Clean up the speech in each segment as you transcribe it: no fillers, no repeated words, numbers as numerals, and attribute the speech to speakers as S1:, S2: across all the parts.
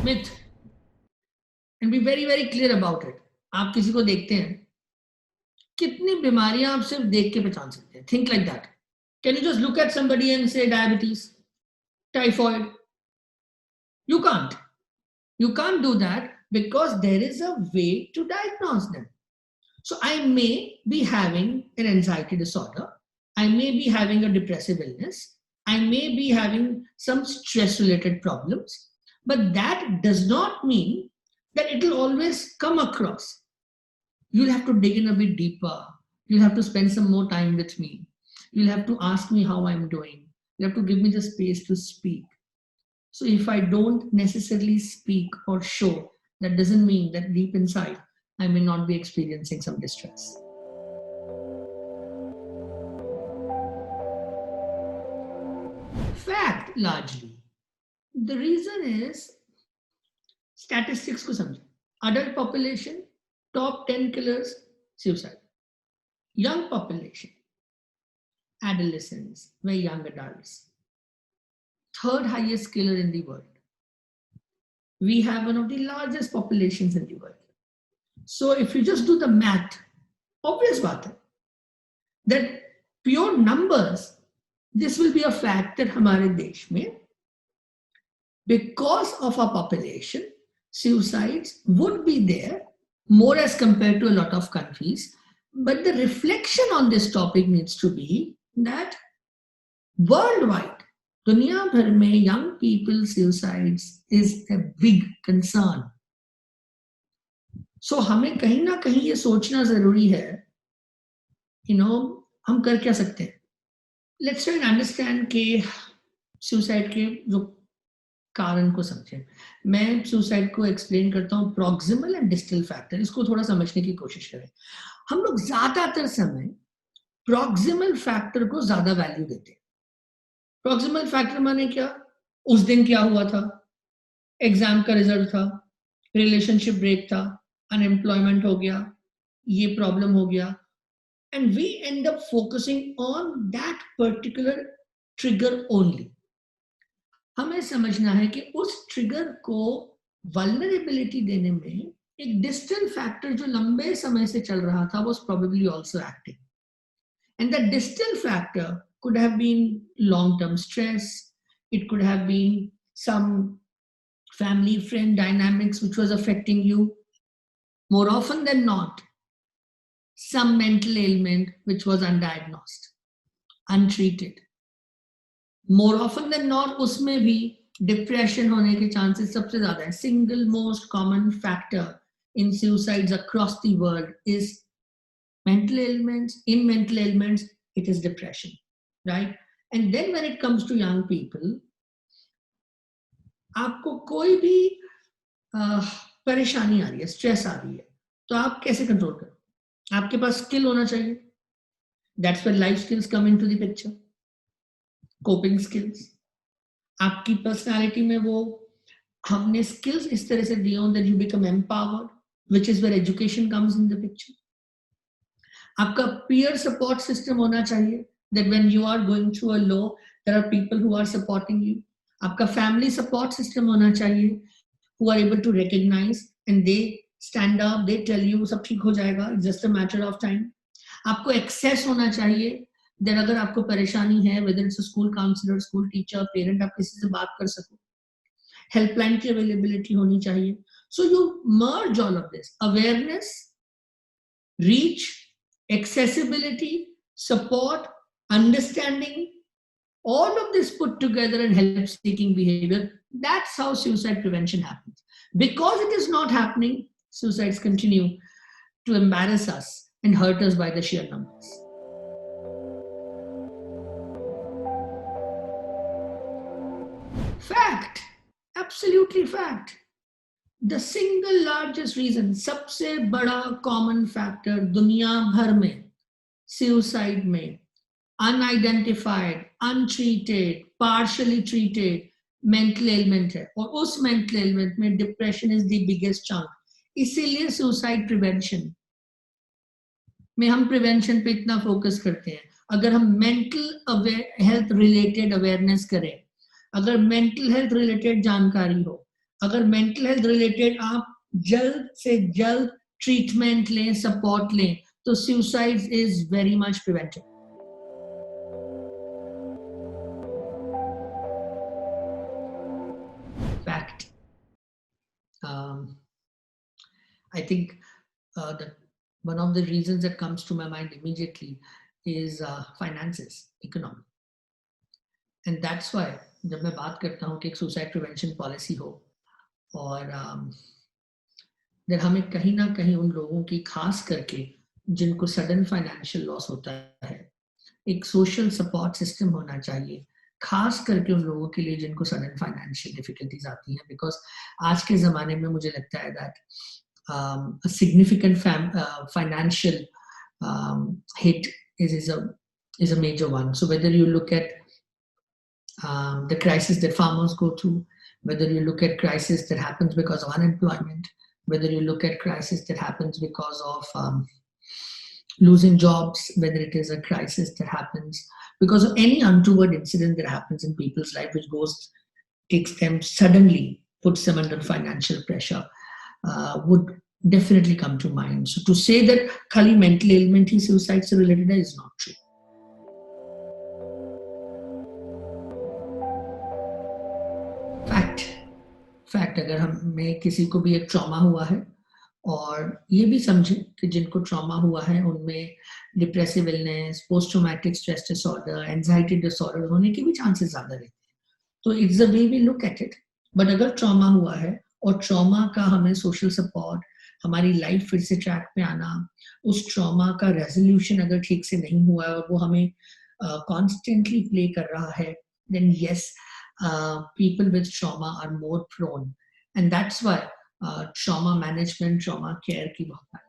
S1: Myth, and be very very clear about it. आप किसी को देखते हैं, कितनी बीमारियां आप सिर्फ देख के पहचान सकते हैं. Think like that. Can you just look at somebody and say diabetes, typhoid? You can't. You can't do that because there is a way to diagnose them. So I may be having an anxiety disorder. I may be having a depressive illness. I may be having some stress related problems. But that does not mean that it will always come across. You'll have to dig in a bit deeper. You'll have to spend some more time with me. You'll have to ask me how I'm doing. You have to give me the space to speak. So if I don't necessarily speak or show, that doesn't mean that deep inside, I may not be experiencing some distress. Fact, largely. The reason is statistics ko samjhe. Adult population, top 10 killers, suicide. Young population, adolescents, very young adults. Third highest killer in the world. We have one of the largest populations in the world. So if you just do the math, obvious baat hai, that pure numbers, this will be a fact that hamare desh mein, because of our population, suicides would be there more as compared to a lot of countries. But the reflection on this topic needs to be that worldwide, दुनिया भर में young people suicides is a big concern. So हमें कहीं ना कहीं ये सोचना जरूरी है, हम कर क्या सकते हैं. Let's try and understand कि suicide के जो कारण को समझें. मैं suicide को explain करता हूँ proximal and distal factor. इसको थोड़ा समझने की कोशिश करें. हम लोग ज्यादातर समय proximal factor को ज्यादा वैल्यू देते हैं. प्रॉक्सिमल फैक्टर माने क्या? उस दिन क्या हुआ था, एग्जाम का रिजल्ट था, रिलेशनशिप ब्रेक था, अनएम्प्लॉयमेंट हो गया, ये प्रॉब्लम हो गया, and we end up focusing on that particular trigger only. हमें समझना है कि उस ट्रिगर को वल्नरेबिलिटी देने में एक डिस्टल फैक्टर जो लंबे समय से चल रहा था was probably also active, and that distal factor could have been long-term stress. It could have been some family-friend dynamics which was affecting you. More often than not, some mental ailment which was undiagnosed, untreated. More often than not, उसमें भी depression होने के chances सबसे ज़्यादा है. Single most common factor in suicides across the world is mental ailments. In mental ailments, it is depression. Right? And then when it comes to young people, आपको कोई भी परेशानी आ रही है, स्ट्रेस आ रही है, तो आप कैसे कंट्रोल करो? आपके पास स्किल होना चाहिए. That's where life skills come into the picture. Coping skills. आपकी पर्सनालिटी में वो हमने skills इस तरह से दिए हों that you become empowered, which is where education comes in the picture. आपका peer support system होना चाहिए, that when you are going through a low, there are people who are supporting you. आपका family support system होना चाहिए, who are able to recognize and they stand up, they tell you सब ठीक हो जाएगा, it's just a matter of time. आपको access होना चाहिए, that अगर आपको परेशानी है, whether it's a school counselor, school teacher, parent, आप किसी से बात कर सको. Helpline की availability होनी चाहिए. So you merge all of this: awareness, reach, accessibility, support, understanding, All of this put together and help-seeking behavior, that's how suicide prevention happens. Because it is not happening, suicides continue to embarrass us and hurt us by the sheer numbers. Fact, absolutely fact. The single largest reason, सबसे बड़ा common factor दुनिया भर में suicide में unidentified, untreated, partially treated mental ailment है, और उस mental ailment में depression is the biggest chunk. इसीलिए suicide prevention में हम prevention पे इतना focus करते हैं. अगर हम mental health related awareness करें, अगर mental health related जानकारी हो, अगर mental health related आप जल्द से जल्द treatment लें, support लें, तो suicide is very much prevented. Fact. I think that one of the reasons that comes to my mind immediately is finances, economy. And that's why जब मैं बात करता हूँ कि एक suicide prevention policy हो और then हमें कहीं ना कहीं उन लोगों की खास करके जिनको sudden financial loss होता है एक social support system होना चाहिए खास करके उन लोगों के लिए जिनको sudden financial difficulties आती हैं because आज के ज़माने में मुझे लगता है that a significant financial hit is a major one. So whether you look at the crisis that farmers go through, whether you look at crisis that happens because of unemployment, whether you look at crisis that happens because of losing jobs, whether it is a crisis that happens because of any untoward incident that happens in people's life, which takes them suddenly, puts them under financial pressure, would definitely come to mind. So to say that khali mental ailment he suicide से related है is not true. Fact अगर हमें किसी को भी एक trauma हुआ है और ये भी समझे कि जिनको ट्रॉमा हुआ है उनमें depressive illness, post traumatic stress disorder, anxiety disorder होने के भी चांसेस ज्यादा रहते हैं. तो it's the way we look at it. But अगर ट्रॉमा हुआ है और ट्रॉमा का हमें सोशल सपोर्ट, हमारी लाइफ फिर से ट्रैक पे आना, उस ट्रॉमा का रेजोल्यूशन अगर ठीक से नहीं हुआ है और वो हमें कॉन्स्टेंटली प्ले कर रहा है, then yes, people with trauma are more prone, and that's why trauma management, trauma care की बहुत है.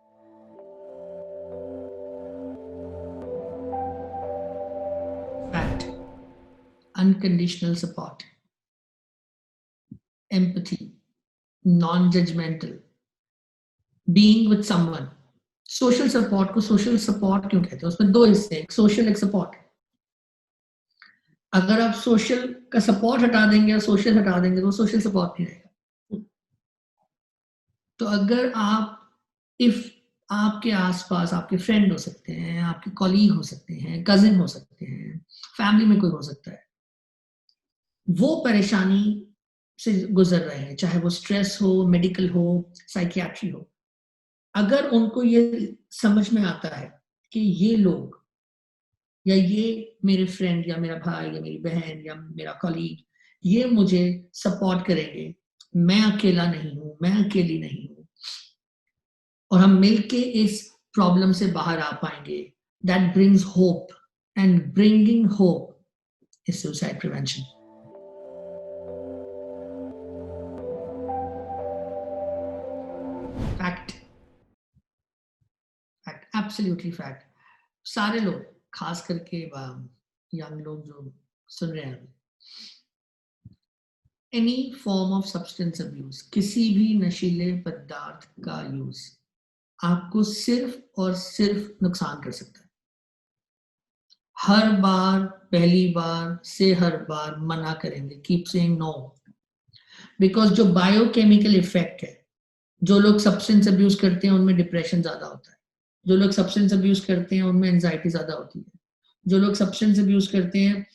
S1: Fact. Unconditional support, empathy, non-judgmental, being with someone. Social support को social support क्यों कहते हैं? उसमें दो हिस्से हैं, एक social, एक support. अगर आप सोशल का सपोर्ट हटा देंगे या सोशल हटा देंगे तो सोशल सपोर्ट नहीं रहेगा. तो अगर आपके आसपास आपके फ्रेंड हो सकते हैं, आपके कॉलीग हो सकते हैं, कजिन हो सकते हैं, फैमिली में कोई हो सकता है, वो परेशानी से गुजर रहे हैं, चाहे वो स्ट्रेस हो, मेडिकल हो, साइकियाट्री हो, अगर उनको ये समझ में आता है कि ये लोग या ये मेरे फ्रेंड या मेरा भाई या मेरी बहन या मेरा कॉलीग ये मुझे सपोर्ट करेंगे, मैं अकेला नहीं हूं, मैं अकेली नहीं हूं, और हम मिलके इस प्रॉब्लम से बाहर आ पाएंगे, that brings hope, and bringing hope is suicide prevention. Fact, absolutely fact. सारे लोग, खास करके यंग लोग जो सुन रहे हैं, any form of substance abuse, किसी भी नशीले पदार्थ का यूज आपको सिर्फ और सिर्फ नुकसान कर सकता है. हर बार, पहली बार से हर बार मना करेंगे, कीप सेइंग नो, बिकॉज जो बायोकेमिकल इफेक्ट है, जो लोग सब्सटेंस अब्यूज करते हैं उनमें डिप्रेशन ज्यादा होता है, जो लोग सब्सटेंस अब्यूज करते हैं उनमें एंजाइटी ज्यादा होती है, जो लोग सब्सटेंस अब्यूज करते हैं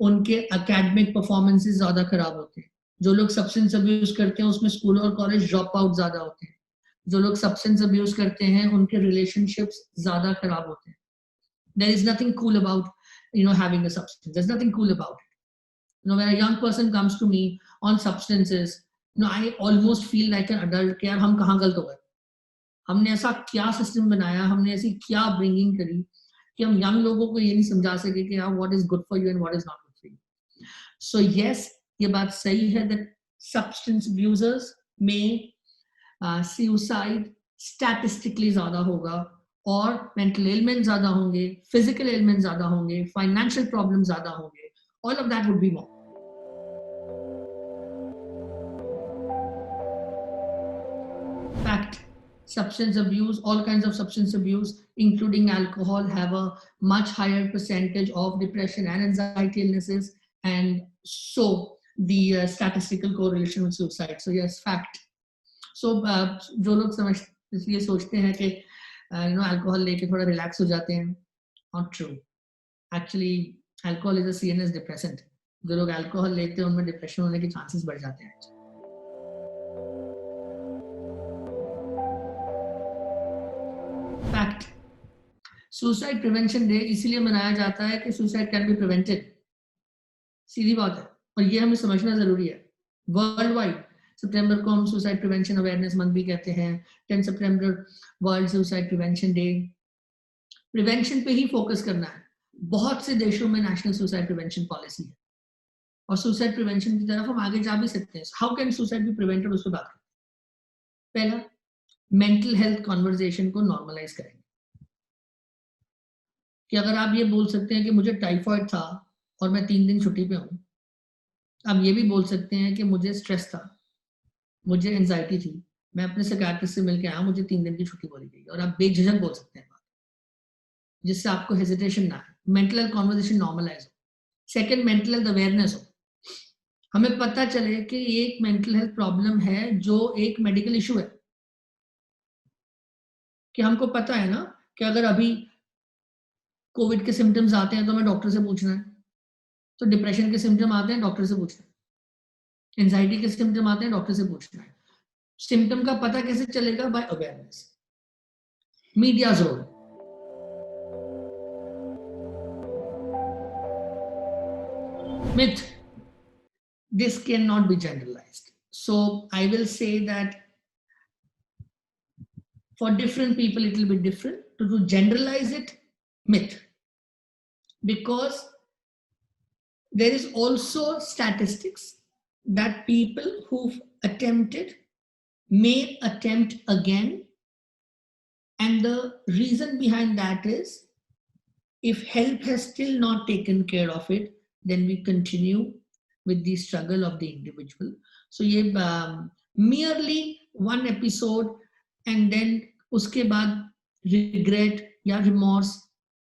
S1: उनके एकेडमिक परफॉर्मेंसेस ज्यादा खराब होते हैं, जो लोग सब्सटेंस अब्यूज करते हैं उसमें स्कूल और कॉलेज ड्रॉप आउट ज्यादा होते हैं, जो लोग सब्सटेंस अब्यूज करते हैं उनके रिलेशनशिप्स ज्यादा खराब होते हैं. There is nothing cool about having a substance. There's nothing cool about it. when a young person comes to me on substances, I almost feel like an adult कि यार हम कहाँ गलत हो गए, हमने ऐसा क्या सिस्टम बनाया, हमने ऐसी क्या ब्रिंगिंग करी कि हम यंग लोगों को ये नहीं समझा सके कि यार what is good for you and what is not good for you. So yes, ये बात सही है that substance abusers में सुसाइड स्टैटिस्टिकली ज्यादा होगा, और मेंटल एलिमेंट ज्यादा होंगे, फिजिकल एलिमेंट ज्यादा होंगे, फाइनेंशियल प्रॉब्लम ज्यादा होंगे, all of that would be more. Fact, substance abuse, all kinds of substance abuse, including alcohol, have a much higher percentage of depression and anxiety illnesses, and so the statistical correlation with suicide. So yes, fact. So जो लोग समझ इसलिए सोचते हैं कि alcohol लेके थोड़ा relax हो जाते हैं, not true. Actually alcohol is a CNS depressant. जो लोग अल्कोहल लेते हैं उनमें डिप्रेशन होने के चांसेस बढ़ जाते हैं. फैक्ट, सुसाइड प्रिवेंशन डे इसलिए मनाया जाता है कि सुसाइड कैन बी प्रिवेंटेड. सीधी बात है, और ये हमें समझना जरूरी है. वर्ल्ड वाइड सितंबर को हम सुसाइड प्रिवेंशन अवेयरनेस मंथ भी कहते हैं. 10 सितंबर world suicide prevention day. Prevention पे ही फोकस करना है. बहुत से देशों में नेशनल सुसाइड प्रिवेंशन पॉलिसी है, और सुसाइड प्रिवेंशन की तरफ हम आगे जा भी सकते हैं. How can suicide be prevented, उस पर बात करते हैं. पहला, मेंटल हेल्थ कॉन्वर्सेशन को नॉर्मलाइज करेंगे. कि अगर आप ये बोल सकते हैं कि मुझे टाइफाइड था और मैं 3 दिन छुट्टी पे हूं, आप ये भी बोल सकते हैं कि मुझे स्ट्रेस था, मुझे एंजाइटी थी, मैं अपने साइकियाट्रिस्ट से मिलके आया, मुझे 3 दिन की छुट्टी बोली गई, और आप बेझिझक बोल सकते हैं बात, जिससे आपको हेजिटेशन ना है. मेंटल हेल्थ कॉन्वर्सेशन नॉर्मलाइज हो. सेकेंड, मेंटल हेल्थ अवेयरनेस हो. हमें पता चले कि एक मेंटल हेल्थ प्रॉब्लम है जो एक मेडिकल इशू है. कि हमको पता है ना कि अगर अभी कोविड के सिम्टम्स आते हैं तो हमें डॉक्टर से पूछना है, तो डिप्रेशन के सिम्टम आते हैं डॉक्टर से पूछना है, एंजाइटी के सिम्टम आते हैं डॉक्टर से पूछना है. सिम्टम का पता कैसे चलेगा? By awareness. Media's role. Myth, this cannot be generalized. So I will say that for different people it will be different. To generalize it, myth. Because there is also statistics that people who've attempted may attempt again, and the reason behind that is if help has still not taken care of it, then we continue with the struggle of the individual. So ye merely one episode and then uske baad regret ya remorse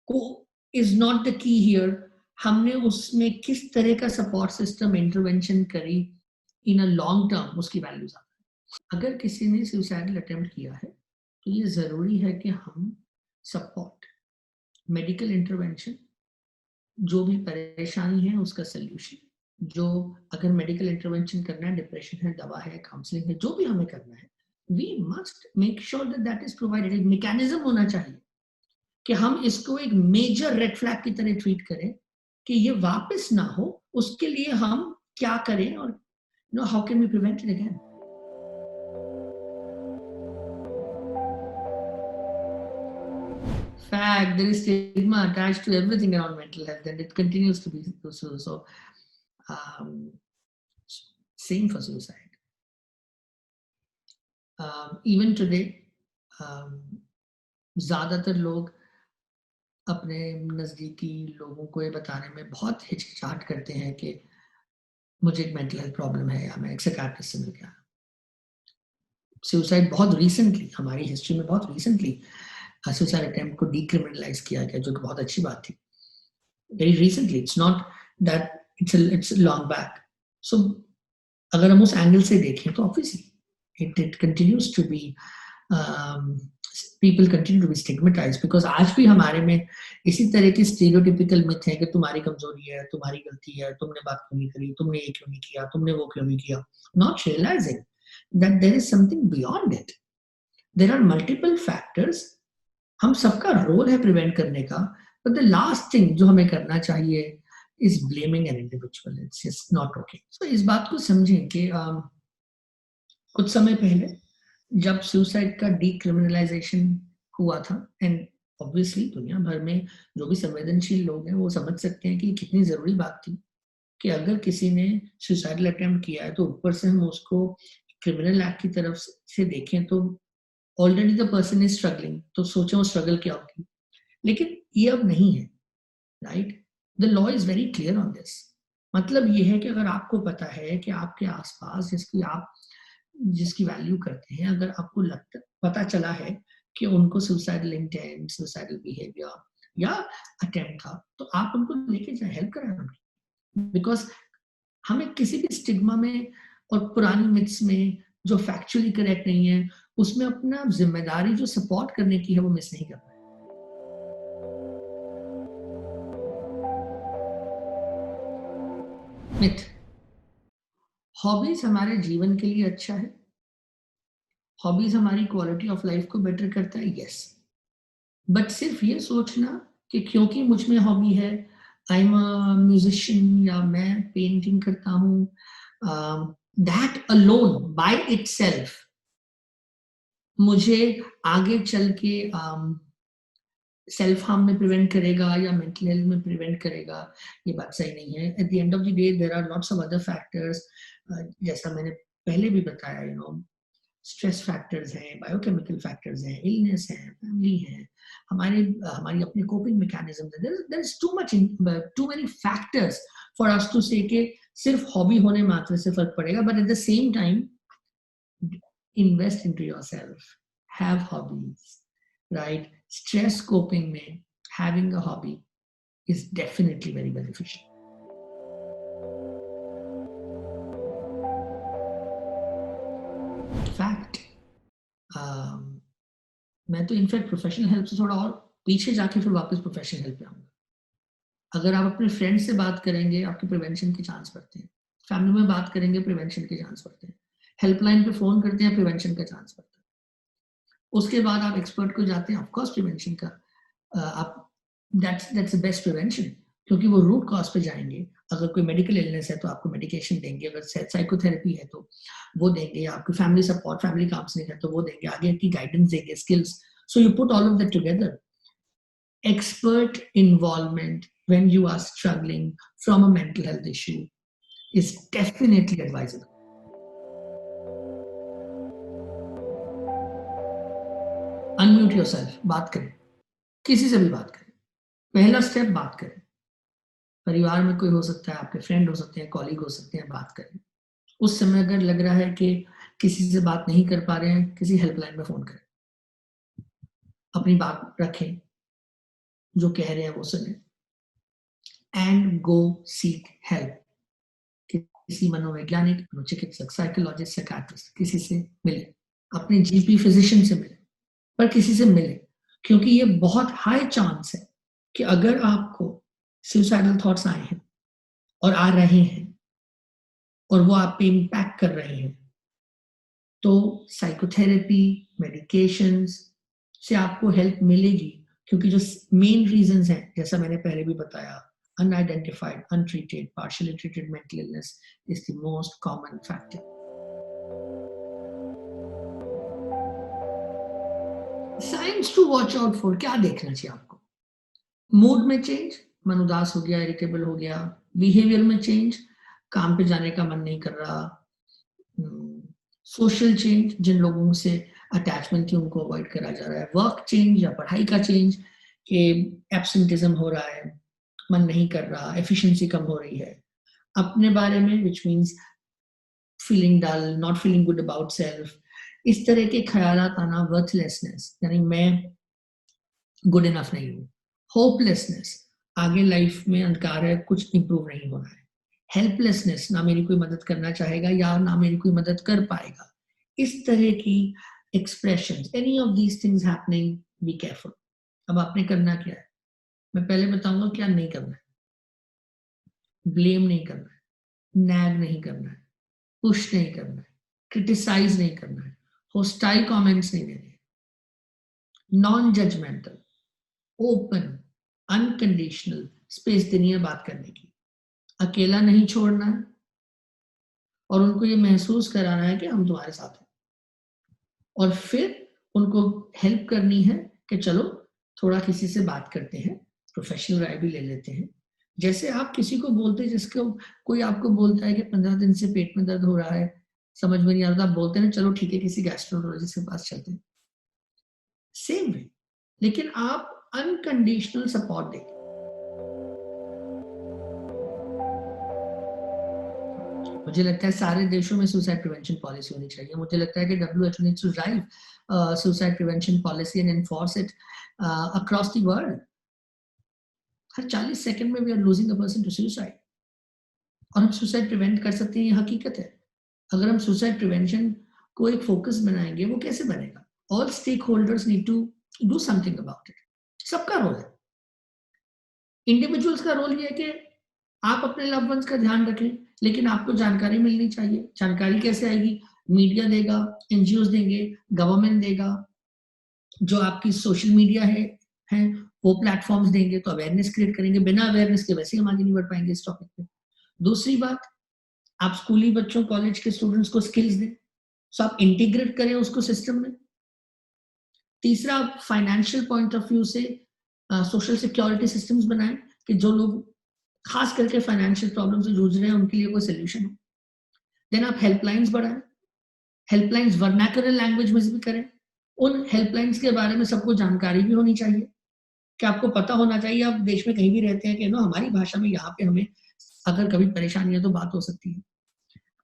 S1: ko is not the key here. हमने उसमें किस तरह का support system intervention करी इन a long term, उसकी value ज्यादा है. अगर किसी ने सुसाइडल अटेम्प्ट किया है तो ये जरूरी है कि हम सपोर्ट, मेडिकल इंटरवेंशन, जो भी परेशानी है उसका सोल्यूशन, जो अगर मेडिकल इंटरवेंशन करना है, डिप्रेशन है, दवा है, काउंसलिंग है, जो भी हमें करना है, we must make sure that that is provided. एक मैकेनिज्म होना चाहिए कि हम इसको एक मेजर रेड फ्लैग की तरह ट्रीट करें कि ये वापस ना हो. उसके लिए हम क्या करें, और how can we prevent it again. Fact, there is stigma attached to everything around mental health, and it continues to be so. So same for suicide. Even today, ज़्यादातर लोग अपने नज़दीकी लोगों को ये बताने में बहुत हिचकिचाहट करते हैं कि मुझे एक मेंटल हेल्थ प्रॉब्लम है या मैं एक साइकियाट्रिस्ट से मिल गया. सुसाइड बहुत रिसेंटली, हमारी हिस्ट्री में बहुत रिसेंटली सुसाइड अटेम्प्ट को डीक्रिमिनलाइज किया गया, जो कि बहुत अच्छी बात थी. Very recently, it's not that it's long back. So अगर हम उस एंगल से देखें तो obviously it continues to be, people continue to be stigmatized because आज भी हमारे में इसी तरह की stereotypical myth है कि तुम्हारी कमजोरी है, तुम्हारी गलती है, तुमने बात क्यों नहीं करी, तुमने ये क्यों नहीं किया, तुमने वो क्यों नहीं किया. Not realizing that there is something beyond it. There are multiple factors. हम सबका रोल है प्रिवेंट करने का, but the last thing जो हमें करना चाहिए is blaming an individual. It's just not okay. So इस बात को समझें कि कुछ समय पहले जब सुसाइड का डीक्रिमिनलाइजेशन हुआ था, एंड ऑब्वियसली दुनिया भर में जो भी संवेदनशील लोग हैं वो समझ सकते हैं कि कितनी जरूरी बात थी कि अगर किसी ने सुसाइडल अटेम्प्ट किया है तो ऊपर से हम उसको क्रिमिनल एक्ट की तरफ से देखें तो already the person is struggling, तो सोचें वो स्ट्रगल क्या होगी। लेकिन ये अब नहीं है, right? The law is very clear on this. मतलब ये है कि अगर आपको पता है कि आपके आसपास जिसकी वैल्यू करते हैं, अगर आपको पता चला है कि उनको सुसाइडल इंटेंट, सुसाइडल बिहेवियर या अटेम्प्ट था, तो आप उनको लेके जाए, हेल्प कराएं। बिकॉज हमें किसी भी स्टिग्मा में और पुरानी मिथ्स में जो फैक्चुअली करेक्ट नहीं है उसमें अपना जिम्मेदारी जो सपोर्ट करने की है वो मिस नहीं करना। मिथ, हॉबीज हमारे जीवन के लिए अच्छा है, हॉबीज हमारी क्वालिटी ऑफ लाइफ को बेटर करता है, यस। बट सिर्फ ये सोचना कि क्योंकि मुझ में हॉबी है, आई एम अ म्यूजिशियन या मैं पेंटिंग करता हूँ, दैट अलोन बाय इटसेल्फ मुझे आगे चल के सेल्फ हार्म में प्रिवेंट करेगा या मेंटल हेल्थ में प्रिवेंट करेगा, ये बात सही नहीं है। At the end of the day there are lots of other factors, जैसा मैंने पहले भी बताया, स्ट्रेस फैक्टर्स हैं, बायोकेमिकल फैक्टर्स हैं, इलनेस है, फैमिली है, हमारी अपनी कोपिंग मैकेनिज्म है। There is too many factors for us to say कि सिर्फ हॉबी होने मात्र से फर्क पड़ेगा। But at the same time invest into yourself, have hobbies, right? Stress coping में having a hobby is definitely very beneficial. Fact, मैं तो इनफैक्ट प्रोफेशनल हेल्प से थोड़ा और पीछे जाके फिर वापस प्रोफेशनल हेल्प पे आऊंगा। अगर आप अपने फ्रेंड से बात करेंगे आपके प्रिवेंशन के चांस बढ़ते हैं, फैमिली में बात करेंगे प्रिवेंशन के चांस बढ़ते हैं, हेल्पलाइन पे फोन करते हैं प्रिवेंशन का चांस बढ़ता है, उसके बाद आप एक्सपर्ट को जाते हैं, ऑफकोर्स प्रिवेंशन का आप दैट्स द बेस्ट प्रिवेंशन, क्योंकि वो रूट कॉज पे जाएंगे। अगर कोई मेडिकल इलनेस है तो आपको मेडिकेशन देंगे, अगर साइकोथेरेपी है तो वो देंगे, आपकी फैमिली सपोर्ट, फैमिली काउंसलिंग है तो वो देंगे, आगे की गाइडेंस देंगे, skills. So you put all of that together. Expert involvement when you are struggling from a mental health issue is definitely advisable. Unmute yourself, बात करें, किसी से भी बात करें। पहला स्टेप, बात करें। परिवार में कोई हो सकता है, आपके फ्रेंड हो सकते हैं, कॉलीग हो सकते हैं, बात करें। उस समय अगर लग रहा है कि किसी से बात नहीं कर पा रहे हैं, किसी हेल्पलाइन में फोन करें, अपनी बात रखें, जो कह रहे हैं वो सुने, एंड गो सीक हेल्प। किसी मनोवैज्ञानिक, मनोचिकित्सक, साइकोलॉजिस्ट, साइकियाट्रिस्ट, किसी से मिले, अपने जीपी फिजिशियन से मिले, पर किसी से मिले, क्योंकि ये बहुत हाई चांस है कि अगर आपको सुसाइडल थॉट्स आए हैं और आ रहे हैं और वो आप पे इम्पैक्ट कर रहे हैं, तो साइकोथेरेपी, मेडिकेशंस से आपको हेल्प मिलेगी। क्योंकि जो मेन रीजंस हैं, जैसा मैंने पहले भी बताया, unidentified, untreated, partially treated mental illness is the most common factor. Signs to watch out for, क्या देखना चाहिए आपको? मूड में चेंज, मन उदास हो गया, इरिटेबल हो गया, बिहेवियर में चेंज, काम पे जाने का मन नहीं कर रहा, सोशल चेंज, जिन लोगों से अटैचमेंट थी उनको अवॉइड करा जा रहा है, वर्क चेंज या पढ़ाई का चेंज, कि एब्सेंटिज्म हो रहा है, मन नहीं कर रहा, एफिशिएंसी कम हो रही है अपने बारे में, which means feeling dull, not feeling good about self, इस तरह के ख्यालात आना, वर्थलेसनेस, यानी मैं गुड इनफ नहीं हूँ, होपलेसनेस, आगे लाइफ में अंधकार है, कुछ इंप्रूव नहीं हो रहा है, हेल्पलेसनेस, ना मेरी कोई मदद करना चाहेगा या ना मेरी कोई मदद कर पाएगा, इस तरह की expressions, any of these things happening, be careful. अब आपने करना क्या है, मैं पहले बताऊंगा क्या नहीं करना है। ब्लेम नहीं करना है, नैग नहीं करना है, पुश नहीं करना है, क्रिटिसाइज नहीं करना है, होस्टाइल कमेंट्स नहीं देने, non judgmental, open, unconditional space देनी है बात करने की। अकेला नहीं छोड़ना है और उनको ये महसूस कराना है कि हम तुम्हारे साथ हैं, और फिर उनको हेल्प करनी है कि चलो थोड़ा किसी से बात करते हैं, प्रोफेशनल राय भी ले लेते हैं। जैसे आप किसी को बोलते हैं, जिसको कोई आपको बोलता है कि 15 दिन से पेट में दर्द हो रहा है, समझ में नहीं आ रहा, आप बोलते हैं चलो ठीक है किसी गैस्ट्रोएंटरोलॉजिस्ट के पास चलते हैं, सेम वे, लेकिन आप अनकंडीशनल सपोर्ट दें। मुझे लगता है सारे देशों में सुसाइड प्रिवेंशन पॉलिसी होनी चाहिए। मुझे लगता है कि WHO needs to drive suicide prevention policy and enforce it across the world. Her 40 second में we are losing a person to suicide, और हम सुसाइड प्रिवेंट कर सकते हैं, ये हकीकत है। अगर हम सुसाइड प्रिवेंशन को एक फोकस बनाएंगे, वो कैसे बनेगा? All stakeholders need to do something about it. सबका रोल है। इंडिविजुअल्स का रोल ये है कि आप अपने लव्ड वंस का ध्यान रखें, लेकिन आपको जानकारी मिलनी चाहिए। जानकारी कैसे आएगी? मीडिया देगा, एनजीओ देंगे, गवर्नमेंट देगा, जो आपकी सोशल मीडिया है वो प्लेटफॉर्म्स देंगे, तो अवेयरनेस क्रिएट करेंगे। बिना अवेयरनेस के वैसे ही हम आगे नहीं बढ़ पाएंगे इस टॉपिक पे। दूसरी बात, आप स्कूली बच्चों, कॉलेज के स्टूडेंट्स को स्किल्स दें, सो आप इंटीग्रेट करें उसको सिस्टम में। तीसरा, आप फाइनेंशियल पॉइंट ऑफ व्यू से सोशल सिक्योरिटी सिस्टम्स बनाएं कि जो लोग खास करके फाइनेंशियल प्रॉब्लम से जूझ रहे हैं उनके लिए कोई सोल्यूशन हो। देन आप हेल्पलाइंस बढ़ाएं, हेल्पलाइंस वर्नाकुलर लैंग्वेज में भी करें। उन हेल्पलाइंस के बारे में सबको जानकारी भी होनी चाहिए, कि आपको पता होना चाहिए, आप देश में कहीं भी रहते हैं, कि नो हमारी भाषा में यहाँ पे हमें अगर कभी परेशानी है तो बात हो सकती है।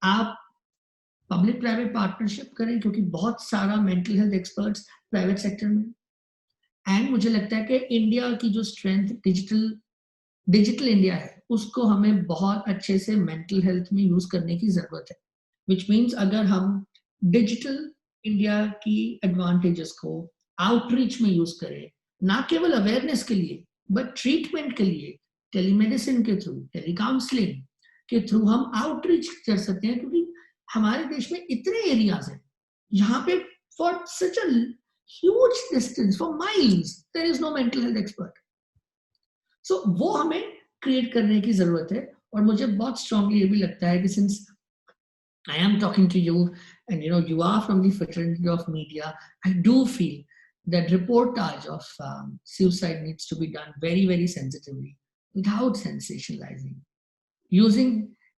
S1: आप पब्लिक प्राइवेट पार्टनरशिप करें, क्योंकि बहुत सारा mental health experts private sector में। एंड मुझे लगता है कि इंडिया की जो स्ट्रेंथ डिजिटल इंडिया है, उसको हमें बहुत अच्छे से मेंटल हेल्थ में यूज करने की जरूरत है। विच मीन्स अगर हम डिजिटल इंडिया की एडवांटेजेस को आउटरीच में यूज करें, ना केवल अवेयरनेस के लिए बट ट्रीटमेंट के लिए, टेलीमेडिसिन के थ्रू, टेलीकाउंसलिंग के थ्रू हम आउटरीच कर सकते हैं। क्योंकि हमारे देश में इतने एरियाज हैं जहां पे for such a huge distance, for miles, there is no mental health expert. So वो हमें क्रिएट करने की जरूरत है। और मुझे बहुत स्ट्रांगली ये भी लगता है कि since I am talking to you, and you are from the fraternity of media, I do feel that reportage of suicide needs to be done very, very sensitively, without sensationalizing,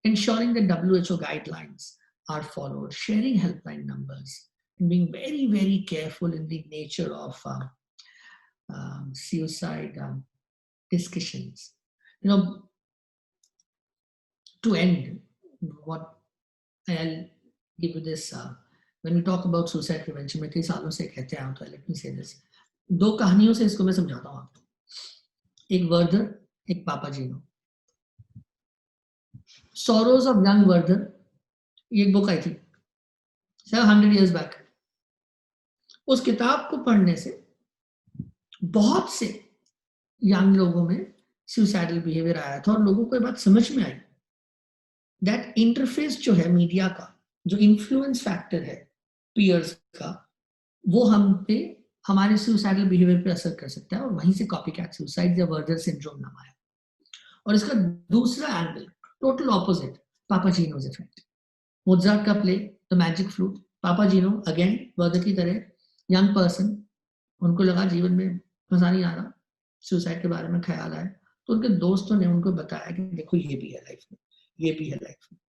S1: ensuring that WHO guidelines are followed, sharing helpline numbers, and being very, very careful in the nature of suicide discussions. To end, what I'll give you this, when we talk about suicide prevention, मैं कई सालों से कहते आया हूं, तो let me say this. दो कहानियों से इसको मैं समझाता हूं आपको। एक वर्धर, एक पापाजीनो। सॉरोज ऑफ यंग वर्धर, ये एक बुक आई थी 100 years बैक। उस किताब को पढ़ने से बहुत से यंग लोगों में सुसाइडल बिहेवियर आया था, और लोगों को ये बात समझ में आई दैट इंटरफेस जो है मीडिया का, जो इन्फ्लुएंस फैक्टर है पीयर्स का, वो हम पे हमारे सुसाइडल बिहेवियर पे असर कर सकता है, और वहीं से कॉपीकैट सुसाइड या वर्धर सिंड्रोम नाम आया। और इसका दूसरा angle total opposite, Papageno's effect. Mozart का play the Magic Flute, Papageno again Werther की तरह यंग पर्सन, उनको लगा जीवन में मजा नहीं आ रहा, सुसाइड के बारे में ख्याल आया, तो उनके दोस्तों ने उनको बताया कि देखो ये भी है लाइफ में, ये भी है लाइफ में।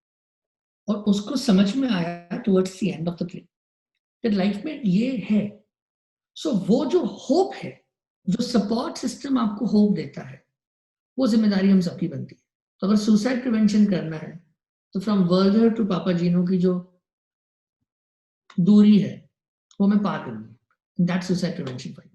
S1: और उसको समझ में आया towards the end of the play कि लाइफ में ये है। सो वो जो होप है, जो सपोर्ट सिस्टम आपको होप देता है, वो जिम्मेदारी हम सबकी बनती है। तो अगर सुसाइड प्रिवेंशन करना है, तो फ्रॉम वर्धर टू पापाजीनो की जो दूरी है वो मैं पार करूंगी। That's suicide prevention for you.